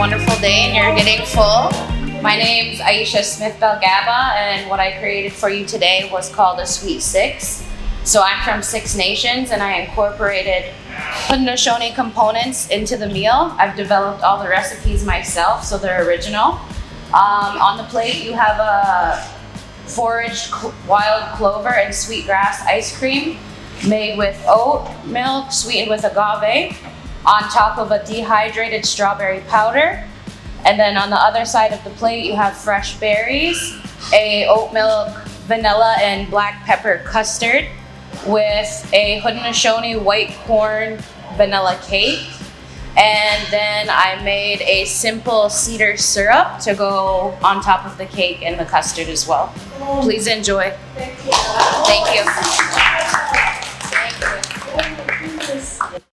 wonderful day and you're getting full. My name's Aicha Smith-Belgaba, and what I created for you today was called a Sweet Six. So I'm from 6 Nations and I incorporated Haudenosaunee components into the meal. I've developed all the recipes myself, so they're original. On the plate you have a foraged wild clover and sweetgrass ice cream made with oat milk sweetened with agave on top of a dehydrated strawberry powder. And then on the other side of the plate you have fresh berries, a oat milk, vanilla, and black pepper custard with a Haudenosaunee white corn vanilla cake. And then I made a simple cedar syrup to go on top of the cake and the custard as well. Please enjoy. Thank you. Thank you.